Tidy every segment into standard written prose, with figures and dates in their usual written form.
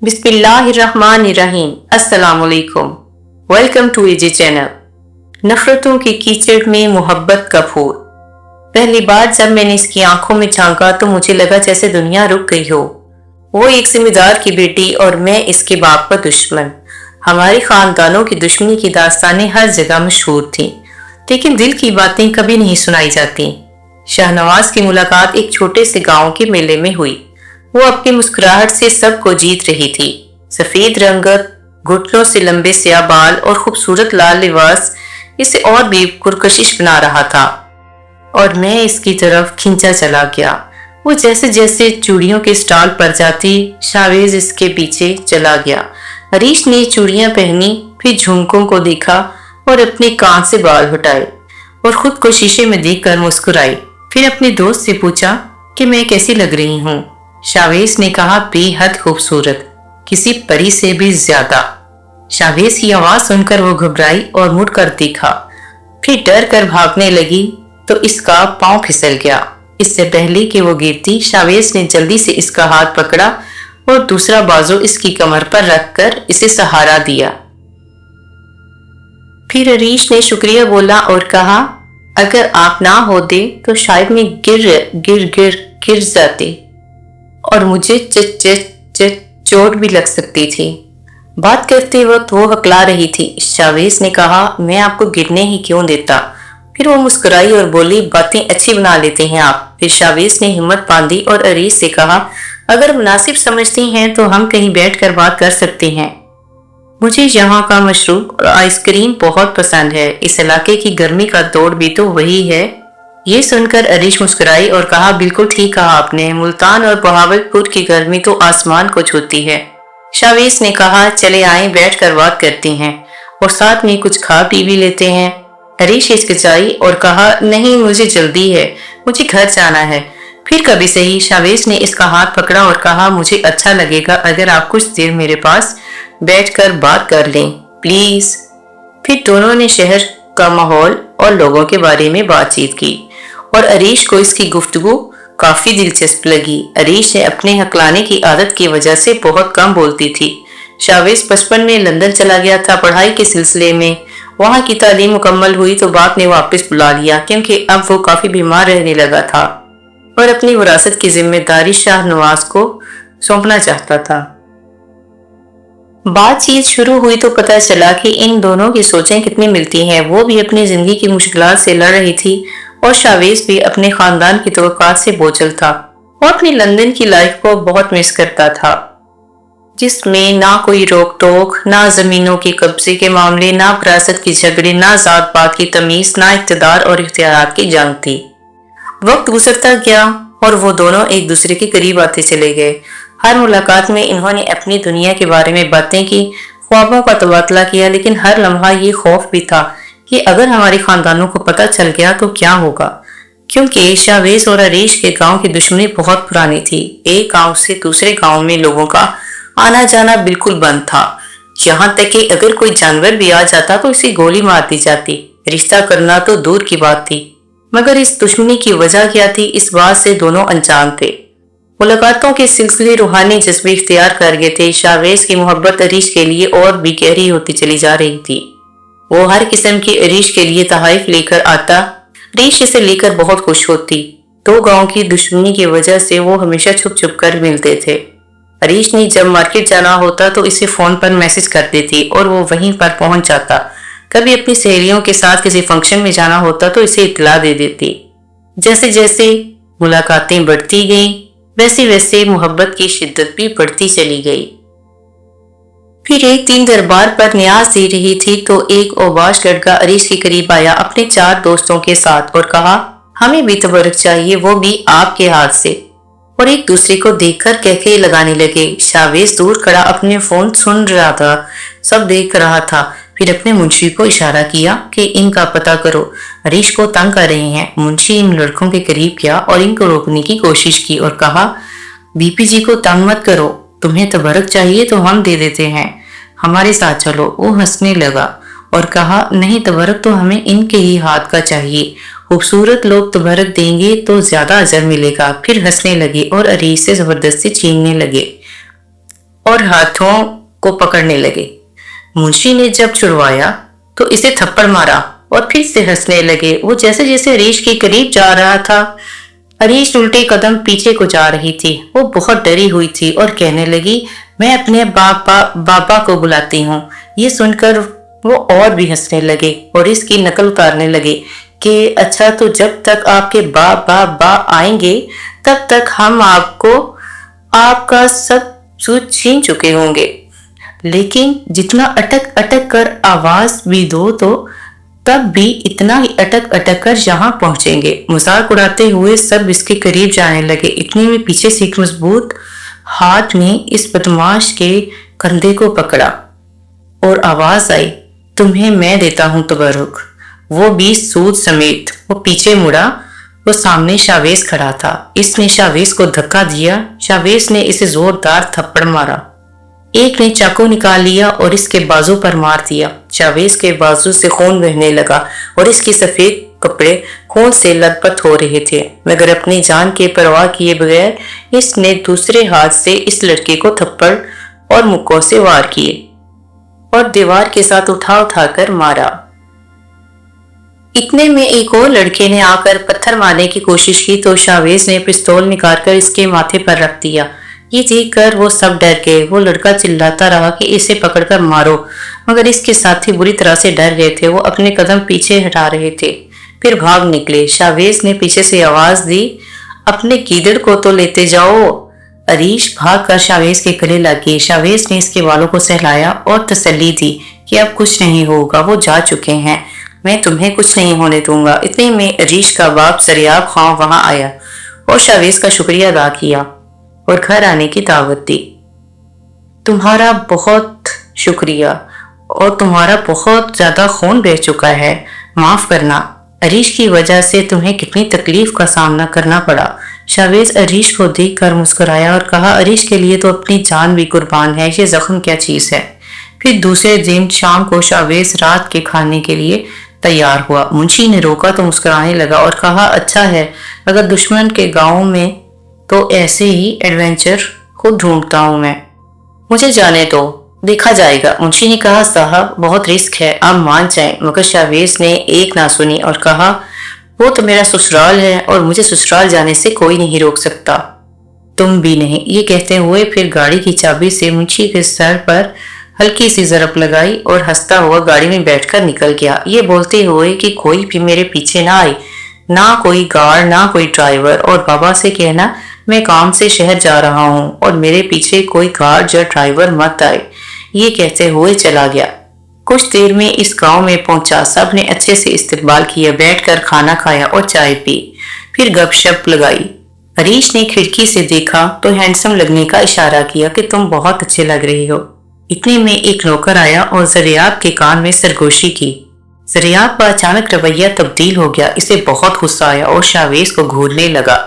बिस्मिल्लाहिर्रहमानिर्रहीम। अस्सलाम वालेकुम। Welcome to AJ channel. नफरतों के कीचड़ में मोहब्बत का फूल। पहली बार जब मैंने इसकी आंखों में झांका तो मुझे लगा जैसे दुनिया रुक गई हो। वो एक जिम्मेदार की बेटी और मैं इसके बाप का दुश्मन। हमारे खानदानों की दुश्मनी की दास्तानें हर जगह मशहूर थीं, लेकिन दिल की बातें कभी नहीं सुनाई जाती। शाहनवाज की मुलाकात एक छोटे से गांव के मेले में हुई। वो अपनी मुस्कुराहट से सबको जीत रही थी। सफेद रंगत, घुटनों से लंबे स्याह बाल और खूबसूरत लाल लिबास इसे और भी पुरकशिश बना रहा था और मैं इसकी तरफ खींचा चला गया। वो जैसे जैसे चूड़ियों के स्टॉल पर जाती, शावेज इसके पीछे चला गया। हरीश ने चूड़ियां पहनी, फिर झुमकों को देखा और अपने कान से बाल हटाए और खुद को शीशे में देखकर मुस्कुराई। फिर अपने दोस्त से पूछा कि मैं कैसी लग रही हूँ। शावेज ने कहा, बेहद खूबसूरत, किसी परी से भी ज्यादा। शावेज की आवाज सुनकर वो घबराई और मुड़कर देखा, फिर डर कर भागने लगी तो इसका पांव फिसल गया। इससे पहले कि वो गिरती, शावेज ने जल्दी से इसका हाथ पकड़ा और दूसरा बाजू इसकी कमर पर रखकर इसे सहारा दिया। फिर हरीश ने शुक्रिया बोला और कहा, अगर आप ना होते तो शायद मैं गिर जाती और मुझे चोट भी लग सकती थी। बात करते वक्त वो हकला रही थी। शावेज ने कहा, मैं आपको गिरने ही क्यों देता। फिर वो मुस्कुराई और बोली, बातें अच्छी बना लेते हैं आप। फिर शावेज ने हिम्मत बांधी और हरीश से कहा, अगर मुनासिब समझती हैं तो हम कहीं बैठकर बात कर सकते हैं। मुझे यहाँ का मशरूब और आइसक्रीम बहुत पसंद है। इस इलाके की गर्मी का तोड़ भी तो वही है। ये सुनकर हरीश मुस्कुराई और कहा, बिल्कुल ठीक कहा आपने, मुल्तान और बहावलपुर की गर्मी तो आसमान को छूती है। शावेज ने कहा, चले आए बैठ कर बात करते हैं और साथ में कुछ खा पी भी लेते हैं। हरीश हिचकिचाई और कहा, नहीं मुझे जल्दी है, मुझे घर जाना है। फिर कभी सही। शावेज ने इसका हाथ पकड़ा और कहा, मुझे अच्छा लगेगा अगर आप कुछ देर मेरे पास बैठकर बात कर लें, प्लीज। फिर दोनों ने शहर का माहौल और लोगों के बारे में बातचीत की और हरीश को इसकी गुफ्तगू काफी दिलचस्प लगी। हरीश ने अपने हकलाने की आदत की वजह से बहुत कम बोलती थी। शावेज बचपन में लंदन चला गया था पढ़ाई के सिलसिले में। वहां की तालीम मुकम्मल हुई तो बाप ने वापस बुला लिया, क्योंकि अब वो काफी बीमार रहने लगा था और अपनी विरासत की जिम्मेदारी शाहनवाज को सौंपना चाहता था। बातचीत शुरू हुई तो पता चला कि इन दोनों की सोचें कितनी मिलती हैं। वो भी अपनी जिंदगी की मुश्किलात से लड़ रही थी और शावेज भी अपने खानदान की तवक्कात से बोझल था और अपनी लंदन की लाइफ को बहुत मिस करता था, जिसमें ना कोई रोक टोक, ना जमीनों के कब्जे के मामले, ना विरासत की झगड़े, ना जात पात की तमीज, ना इख्तियार और इख्तियारात की जंग थी। वक्त गुजरता गया और वो दोनों एक दूसरे के करीब आते चले गए। हर मुलाकात में इन्होंने अपनी दुनिया के बारे में बातें की, ख्वाबों का तबादला किया, लेकिन हर लम्हा ये खौफ भी था कि अगर हमारे खानदानों को पता चल गया तो क्या होगा, क्योंकि शावेज और हरीश के गांव की दुश्मनी बहुत पुरानी थी। एक गांव से दूसरे गांव में लोगों का आना जाना बिल्कुल बंद था। यहाँ तक कि अगर कोई जानवर भी आ जाता तो इसे गोली मार दी जाती। रिश्ता करना तो दूर की बात थी, मगर इस दुश्मनी की वजह क्या थी, इस बात से दोनों अनजान थे। मुलाकातों के सिलसिले रूहानी जज्बे इख्तियार कर गए थे। शावेज की मोहब्बत हरीश के लिए और भी गहरी होती चली जा रही थी। वो हर किस्म के हरीश के लिए तोहफे लेकर आता। हरीश इसे लेकर बहुत खुश होती। दो गांव की दुश्मनी की वजह से वो हमेशा छुप छुप कर मिलते थे। हरीश ने जब मार्केट जाना होता तो इसे फोन पर मैसेज कर देती और वो वहीं पर पहुंच जाता। कभी अपनी सहेलियों के साथ किसी फंक्शन में जाना होता तो इसे इत्तला दे देती। जैसे जैसे मुलाकातें बढ़ती गईं, वैसे वैसे मोहब्बत की शिद्दत भी बढ़ती चली गई। फिर एक दिन दरबार पर न्याज दे रही थी तो एक ओबाश लड़का हरीश के करीब आया अपने 4 दोस्तों के साथ और कहा, हमें भी तबरुक चाहिए, वो भी आपके हाथ से। और एक दूसरे को देखकर कहके लगाने लगे। शावेज दूर खड़ा अपने फोन सुन रहा था, सब देख रहा था। फिर अपने मुंशी को इशारा किया कि इनका पता करो, हरीश को तंग कर रहे हैं। मुंशी इन लड़कों के करीब गया और इनको रोकने की कोशिश की और कहा, बीपी जी को तंग मत करो, तुम्हें तबरुक चाहिए तो हम दे देते हैं, हमारे साथ चलो। वो हंसने लगा और कहा, नहीं, तबरुक तो हमें इनके ही हाथ का चाहिए, खूबसूरत लोग तबरुक देंगे तो ज्यादा अजर मिलेगा। फिर हंसने लगे और हरीश से जबरदस्ती छीनने लगे। और हाथों को पकड़ने लगे। मुंशी ने जब छुड़वाया तो इसे थप्पड़ मारा और फिर से हंसने लगे। वो जैसे जैसे हरीश के करीब जा रहा था, हरीश उल्टे कदम पीछे को जा रही थी। वो बहुत डरी हुई थी और कहने लगी, मैं अपने बाबा को बुलाती हूँ। ये सुनकर वो और भी हंसने लगे और इसकी नकल उतारने लगे कि अच्छा, तो जब तक आपके बा आएंगे तब तक हम आपको आपका सब सूझ छीन चुके होंगे। लेकिन जितना अटक अटक कर आवाज भी दो तो तब भी इतना ही अटक अटक कर यहाँ पहुंचेंगे। मजाक उड़ाते हुए सब इसके करीब जाने लगे। इतने में पीछे से एक मजबूत हाथ ने इस बदमाश के कंधे को पकड़ा और आवाज आई, तुम्हें मैं देता हूं तबरुक। वो भी सूद समेत। वो पीछे मुड़ा। वो सामने शावेज खड़ा था। इसने शावेज को धक्का दिया। शावेज ने इसे जोरदार थप्पड़ मारा। एक ने चाकू निकाल लिया और इसके बाजू पर मार दिया। शावेज के बाजू से खून बहने लगा और इसके सफेद कपड़े खून से लथपथ हो रहे थे, मगर अपनी जान के परवाह किए बगैर इसने दूसरे हाथ से इस लड़के को थप्पड़ और मुक्कों से वार किए और दीवार के साथ उठा उठाकर मारा। इतने में एक और लड़के ने आकर पत्थर मारने की कोशिश की तो शावेज ने पिस्तौल निकालकर इसके माथे पर रख दिया। ये देखकर वो सब डर गए। वो लड़का चिल्लाता रहा कि इसे पकड़कर मारो, मगर इसके साथी बुरी तरह से डर गए थे। वो अपने कदम पीछे हटा रहे थे, फिर भाग निकले। शावेज ने पीछे से आवाज दी, अपने गीदड़ को तो लेते जाओ। हरीश भाग कर शावेज के गले लग गई। शावेज ने इसके बालों को सहलाया और तसल्ली दी कि अब कुछ नहीं होगा, वो जा चुके हैं, मैं तुम्हें कुछ नहीं होने दूंगा। इतने में हरीश का बाप सरियाब खां वहां आया और शावेज का शुक्रिया अदा किया और घर आने की दावत दी। तुम्हारा बहुत शुक्रिया, और तुम्हारा बहुत ज्यादा खून बह चुका है, माफ करना। हरीश की वजह से तुम्हें कितनी तकलीफ का सामना करना पड़ा। शावेज हरीश को देखकर मुस्कुराया और कहा, हरीश के लिए तो अपनी जान भी कुर्बान है, ये जख्म क्या चीज है। फिर दूसरे दिन शाम को शावेज रात के खाने के लिए तैयार हुआ। मुंशी ने रोका तो मुस्कुराने लगा और कहा, अच्छा है, अगर दुश्मन के गांव में तो ऐसे ही एडवेंचर खुद ढूंढता हूं मैं, मुझे जाने दो, देखा जाएगा। मुंशी ने कहा, साहब बहुत रिस्क है, आप मान जाएं। मगर शावेज ने एक ना सुनी और कहा, वो तो मेरा ससुराल है और मुझे ससुराल जाने से कोई नहीं रोक सकता, तुम भी नहीं। ये कहते हुए फिर गाड़ी की चाबी से मुंशी के सर पर हल्की सी जरब लगाई और हंसता हुआ गाड़ी में बैठकर निकल गया, ये बोलते हुए कि कोई भी मेरे पीछे ना आए, ना कोई गार्ड ना कोई ड्राइवर, और बाबा से कहना मैं काम से शहर जा रहा हूँ और मेरे पीछे कोई गार्ड या ड्राइवर मत आए। ये कहते हुए चला गया। कुछ देर में इस गांव में पहुंचा। सब ने अच्छे से इस्तकबाल किया, बैठकर खाना खाया और चाय पी, फिर गपशप लगाई। हरीश ने खिड़की से देखा तो हैंडसम लगने का इशारा किया कि तुम बहुत अच्छे लग रही हो। इतने में एक नौकर आया और जरियाब के कान में सरगोशी की। जरियाब का अचानक रवैया तब्दील हो गया। इसे बहुत गुस्सा आया और शावेज को घूरने लगा।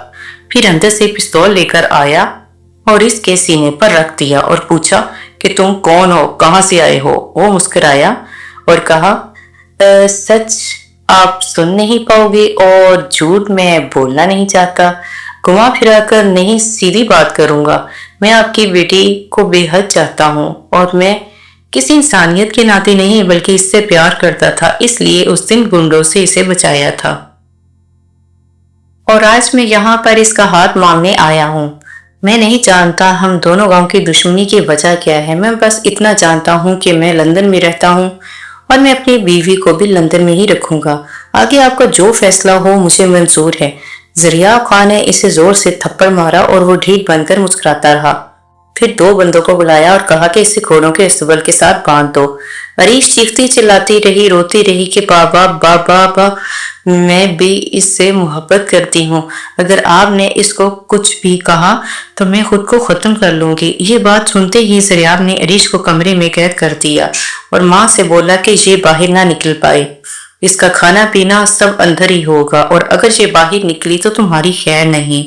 फिर अंदर से पिस्तौल लेकर आया और इसके सीने पर रख दिया और पूछा कि तुम कौन हो, कहां से आए हो। वो मुस्कुराया और कहा, सच आप सुन नहीं पाओगे और झूठ मैं बोलना नहीं चाहता, घुमा फिरा कर नहीं सीधी बात करूंगा। मैं आपकी बेटी को बेहद चाहता हूँ और मैं किसी इंसानियत के नाते नहीं बल्कि इससे प्यार करता था, इसलिए उस दिन गुंडों से इसे बचाया था और आज मैं यहाँ पर इसका हाथ मांगने आया हूँ। मैं नहीं जानता हम दोनों गांव की दुश्मनी की वजह क्या है, मैं बस इतना जानता हूँ कि मैं लंदन में रहता हूँ और मैं अपनी बीवी को भी लंदन में ही रखूंगा। आगे आपका जो फैसला हो मुझे मंजूर है। जरियाब खान ने इसे जोर से थप्पड़ मारा और वो ढीठ बनकर मुस्कुराता रहा। फिर दो बंदों को बुलाया और कहा कि इसे घोड़ों के अस्तबल के साथ बांध दो। हरीश चीखती चिल्लाती रही, रोती रही कि बाबा बाबा बा, मैं भी इससे मोहब्बत करती हूँ, अगर आपने इसको कुछ भी कहा तो मैं खुद को खत्म कर लूंगी। ये बात सुनते ही जरियाब ने हरीश को कमरे में कैद कर दिया और माँ से बोला कि ये बाहर ना निकल पाए, इसका खाना पीना सब अंदर ही होगा और अगर ये बाहर निकली तो तुम्हारी खैर नहीं।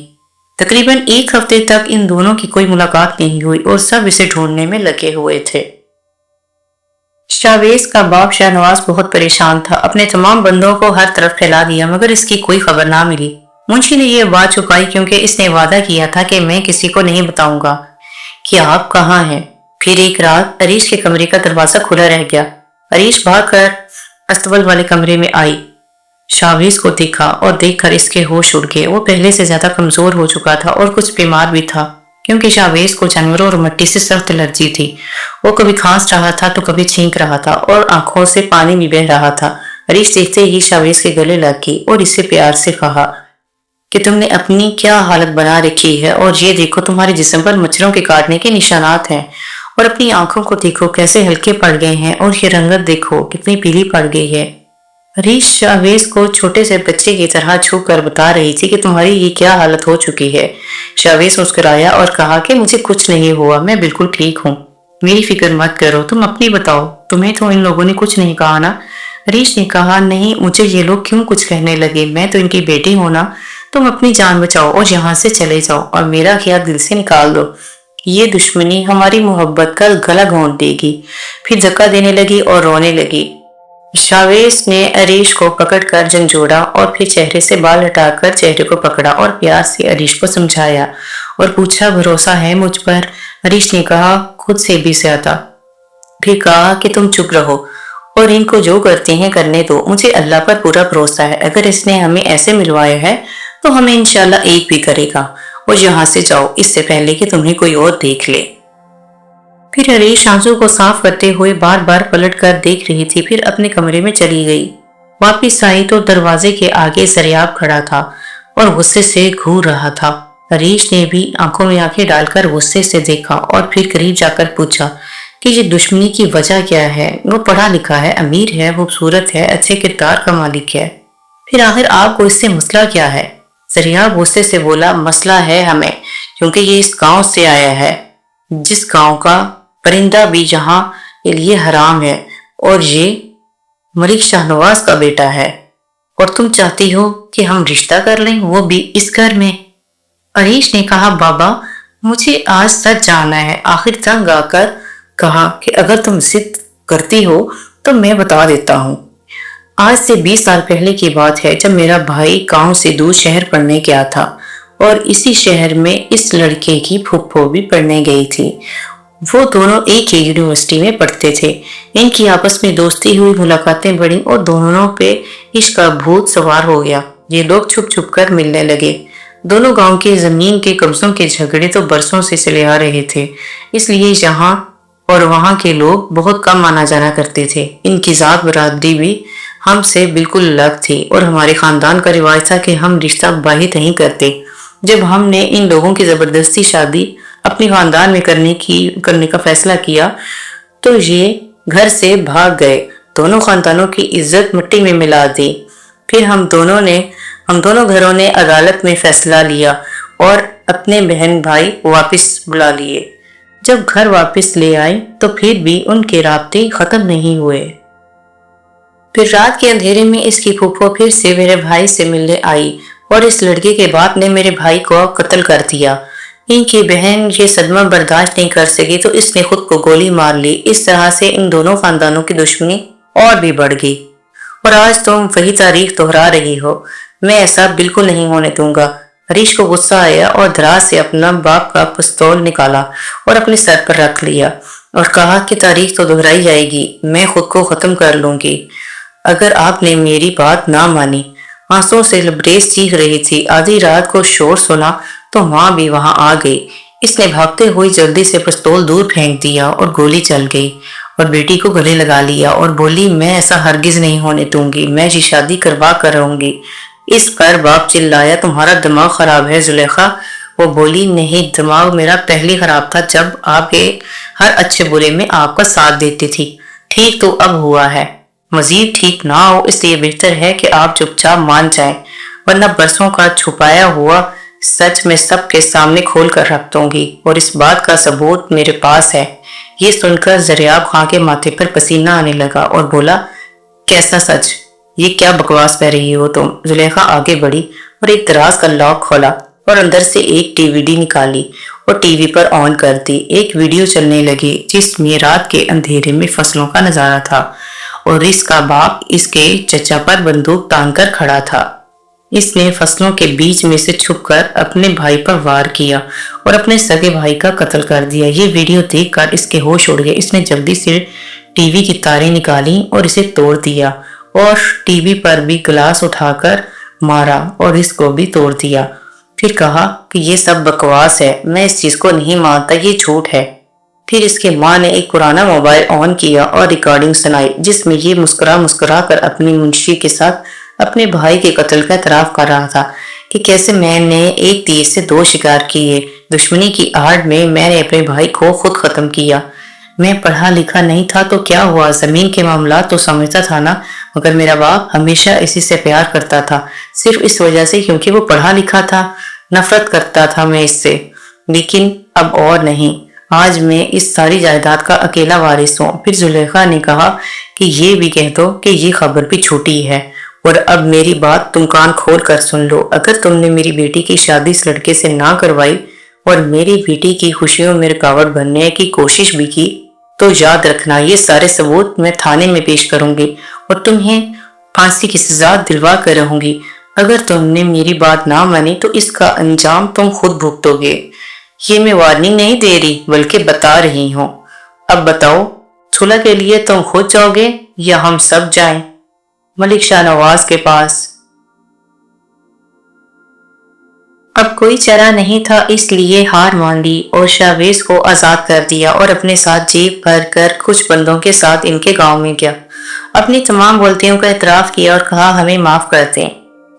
तकरीबन एक हफ्ते तक इन दोनों की कोई मुलाकात नहीं हुई और सब इसे ढूंढने में लगे हुए थे। शावेज का बाप शाहनवाज बहुत परेशान था। अपने तमाम बंदों को हर तरफ फैला दिया मगर इसकी कोई खबर ना मिली। मुंशी ने यह बात छुपाई क्योंकि इसने वादा किया था कि मैं किसी को नहीं बताऊंगा कि आप कहाँ हैं। फिर एक रात अरीश के कमरे का दरवाजा खुला रह गया। अरीश भागकर अस्तबल वाले कमरे में आई, शाहवेज को देखा और देखकर इसके होश उड़ गए। वो पहले से ज्यादा कमजोर हो चुका था और कुछ बीमार भी था, क्योंकि शाहवेज को जानवरों और मिट्टी से सख्त एलर्जी थी। वो कभी खांस रहा था तो कभी छींक रहा था और आंखों से पानी भी बह रहा था। अरीश देखते ही शाहवेज के गले लग गई और इसे प्यार से कहा कि तुमने अपनी क्या हालत बना रखी है, और ये देखो तुम्हारे जिस्म पर मच्छरों के काटने के निशानात हैं, और अपनी आंखों को देखो कैसे हल्के पड़ गए हैं, और ये रंगत देखो कितनी पीली पड़ गई है। हरीश शाहवेज को छोटे से बच्चे की तरह छू कर बता रही थी कि तुम्हारी ये क्या हालत हो चुकी है। शाहवेज मुस्कुराया और कहा कि मुझे कुछ नहीं हुआ, मैं बिल्कुल ठीक हूँ, मेरी फिक्र मत करो, तुम अपनी बताओ, तुम्हें तो इन लोगों ने कुछ नहीं कहा ना। हरीश ने कहा, नहीं, मुझे ये लोग क्यों कुछ कहने लगे, मैं तो इनकी बेटी हूं ना। तुम अपनी जान बचाओ और यहाँ से चले जाओ और मेरा ख्याल दिल से निकाल दो। ये दुश्मनी हमारी मोहब्बत का गला घोंट देगी। फिर धक्का देने लगी और रोने लगी। शाहवेज ने अरीश को पकड़कर झंझोड़ा और फिर चेहरे से बाल हटाकर चेहरे को पकड़ा और प्यार से अरीश को समझाया और पूछा, भरोसा है मुझ पर? अरीश ने कहा, खुद से भी ज्यादा। फिर कहा कि तुम चुप रहो और इनको जो करते हैं करने दो, मुझे अल्लाह पर पूरा भरोसा है, अगर इसने हमें ऐसे मिलवाया है तो हमें इंशाल्लाह एक भी करेगा। और यहाँ से जाओ इससे पहले कि तुम्हें कोई और देख ले। फिर हरीश आंसू को साफ करते हुए बार बार पलट कर देख रही थी, फिर अपने कमरे में चली गई। वापिस आई तो दरवाजे के आगे जरियाब खड़ा था और गुस्से से घूर रहा था। हरीश ने भी आंखों में आंखें डालकर गुस्से से देखा और फिर करीब जाकर पूछा कि ये दुश्मनी की वजह क्या है। वो पढ़ा लिखा है, अमीर है, खूबसूरत है, अच्छे किरदार का मालिक है, फिर आखिर आपको इससे मसला क्या है? जरियाब गुस्से से बोला, मसला है हमें, क्योंकि ये इस गांव से आया है, जिस गांव का परिंदा भी यहाँ के लिए हराम है, और ये मलिक शाहनवाज का बेटा है, और तुम चाहती हो कि हम रिश्ता कर लें, वो भी इस घर में। हरीश ने कहा, बाबा मुझे आज सच जानना है। आखिर तंग आकर कहा कि अगर तुम जिद करती हो तो मैं बता देता हूँ। आज से 20 साल पहले की बात है, जब मेरा भाई गांव से दूर शहर पढ़ने गया था और इसी शहर में इस लड़के की फूफो भी पढ़ने गई थी। वो दोनों एक ही यूनिवर्सिटी में पढ़ते थे। इनकी आपस में दोस्ती हुई, मुलाकातें बढ़ी और दोनों पे इश्क का भूत सवार हो गया। ये लोग छुप छुप कर मिलने लगे। दोनों गांव के जमीन के कब्जों के झगड़े तो बरसों से चले आ रहे थे, इसलिए यहाँ और वहाँ के लोग बहुत कम आना जाना करते थे। इनकी जात बरादरी भी हमसे बिल्कुल अलग थी और हमारे खानदान का रिवाज था कि हम रिश्ता बाहित नहीं करते। जब हमने इन लोगों की जबरदस्ती शादी अपने खानदान में करने का फैसला किया तो ये घर से भाग गए। दोनों खानदानों की इज्जत मिट्टी में मिला दी। फिर हम दोनों घरों ने अदालत में फैसला लिया और अपने बहन भाई वापस बुला लिए। जब घर वापस ले आए तो फिर भी उनके राब्ते खत्म नहीं हुए। फिर रात के अंधेरे में इसकी फूफो फिर से मेरे भाई से मिलने आई और इस लड़के के बाप ने मेरे भाई को कत्ल कर दिया। इनकी बहन ये सदमा बर्दाश्त नहीं कर सकी तो इसने खुद को गोली मार ली। इस तरह से इन दोनों खानदानों की दुश्मनी और भी बढ़ गई और आज तुम वही तारीख दोहरा रही हो। मैं ऐसा बिल्कुल नहीं होने दूंगा। हरीश को गुस्सा आया और दराज से अपना बाप का पिस्तौल निकाला और अपने सर पर रख लिया और कहा कि तारीख तो दोहराई जाएगी, मैं खुद को खत्म कर लूंगी अगर आपने मेरी बात ना मानी। आंसुओं से लबरेज चीख रही थी। आधी रात को शोर सुना तो माँ भी वहां आ गई। इसने भागते हुए जल्दी से पिस्तौल दूर फेंक दिया और गोली चल गई और बेटी को गले लगा लिया और बोली, मैं ऐसा हरगिज नहीं होने दूंगी, मैं जी शादी करवा कर रहूंगी। इस पर बाप चिल्लाया, तुम्हारा दिमाग खराब है जुलेखा। वो बोली, नहीं, दिमाग मेरा पहले खराब था जब आप हर अच्छे बुरे में आपका साथ देती थी। ठीक तो अब हुआ है, मजीद ठीक ना हो, इसलिए बेहतर है कि आप चुपचाप मान जाएं, वरना बरसों का छुपाया हुआ सच में सबके सामने खोल कर रख दूंगी और इस बात का सबूत मेरे पास है। ये सुनकर जरियाब खां के माथे पर पसीना आने लगा और बोला, कैसा सच? ये क्या बकवास कर रही हो तुम? जुलेखा आगे बढ़ी और एक दराज का लॉक खोला और अंदर से एक डीवीडी निकाली और टीवी पर ऑन कर दी। एक वीडियो चलने लगी जिसमें रात के अंधेरे में फसलों का नजारा था और इसका बाप इसके चचा पर बंदूक तान कर खड़ा था। اس نے فصلوں کے بیچ میں سے چھپ کر اپنے بھائی پر وار کیا اور اپنے سگے بھائی کا قتل کر دیا۔ یہ ویڈیو دیکھ کر اس کے ہوش اڑ گئے۔ اس نے جلدی سے ٹی وی کی تاریں نکالی اور اسے توڑ دیا اور ٹی وی پر بھی گلاس اٹھا کر مارا اور اس کو بھی توڑ دیا۔ پھر کہا کہ یہ سب بکواس ہے، میں اس چیز کو نہیں مانتا، یہ جھوٹ ہے۔ پھر اس کے ماں نے ایک پرانا موبائل آن کیا اور ریکارڈنگ سنائی جس میں یہ مسکرا کر اپنی منشی کے ساتھ اپنے بھائی کے قتل کا اعتراف کر رہا تھا کہ کیسے میں نے ایک تیر سے 2 شکار کیے، دشمنی کی آڑ میں میں نے اپنے بھائی کو خود ختم کیا۔ میں پڑھا لکھا نہیں تھا تو کیا ہوا، زمین کے معاملات تو سمجھتا تھا نا، مگر میرا باپ ہمیشہ اسی سے پیار کرتا تھا، صرف اس وجہ سے کیونکہ وہ پڑھا لکھا تھا۔ نفرت کرتا تھا میں اس سے، لیکن اب اور نہیں، آج میں اس ساری جائیداد کا اکیلا وارث ہوں۔ پھر زلیخا نے کہا کہ یہ بھی کہہ دو کہ یہ خبر بھی جھوٹی ہے، اور اب میری بات تم کان کھول کر سن لو، اگر تم نے میری بیٹی کی شادی اس لڑکے سے نہ کروائی اور میری بیٹی کی خوشیوں میں رکاوٹ بننے کی کوشش بھی کی تو یاد رکھنا یہ سارے ثبوت میں تھانے میں پیش کروں گی اور تمہیں پھانسی کی سزا دلوا کر رہوں گی۔ اگر تم نے میری بات نہ مانی تو اس کا انجام تم خود بھگتو گے۔ یہ میں وارننگ نہیں دے رہی بلکہ بتا رہی ہوں۔ اب بتاؤ، صلح کے لیے تم خود جاؤ گے یا ہم سب جائیں ملک شاہ نواز کے پاس؟ اب کوئی چارہ نہیں تھا، اس لیے ہار مان لی اور شاویز کو آزاد کر دیا اور اپنے ساتھ جیب بھر کر کچھ بندوں کے ساتھ ان کے گاؤں میں گیا۔ اپنی تمام غلطیوں کا اعتراف کیا اور کہا ہمیں معاف کر دیں،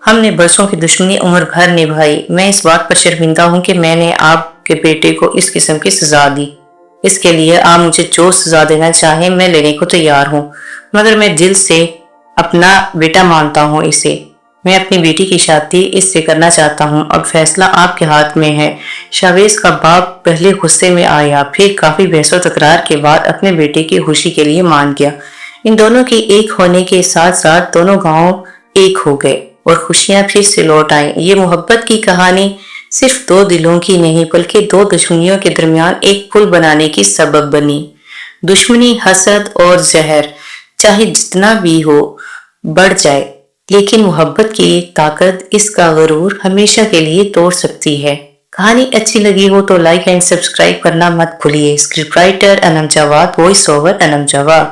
ہم نے برسوں کی دشمنی عمر بھر نبھائی۔ میں اس بات پر شرمندہ ہوں کہ میں نے آپ کے بیٹے کو اس قسم کی سزا دی، اس کے لیے آپ مجھے جو سزا دینا چاہیں میں لینے کو تیار ہوں، مگر میں دل سے اپنا بیٹا مانتا ہوں اسے، میں اپنی بیٹی کی شادی اس سے کرنا چاہتا ہوں، اب فیصلہ آپ کے ہاتھ میں ہے۔ شاویز کا باپ پہلے غصے میں آیا، پھر کافی بحث و تکرار کے بعد اپنے بیٹے کی خوشی کے لیے مان گیا۔ ان دونوں کے ایک ہونے کے ساتھ ساتھ دونوں گاؤں ایک ہو گئے اور خوشیاں پھر سے لوٹ آئیں۔ یہ محبت کی کہانی صرف 2 دلوں کی نہیں بلکہ 2 دشمنیوں کے درمیان ایک پل بنانے کی سبب بنی۔ دشمنی، حسد اور زہر چاہے جتنا بھی ہو بڑھ جائے، لیکن محبت کی طاقت اس کا غرور ہمیشہ کے لیے توڑ سکتی ہے۔ کہانی اچھی لگی ہو تو لائک اینڈ سبسکرائب کرنا مت بھولیے۔ اسکرپٹ رائٹر انم جواد، وائس اوور انم جواد۔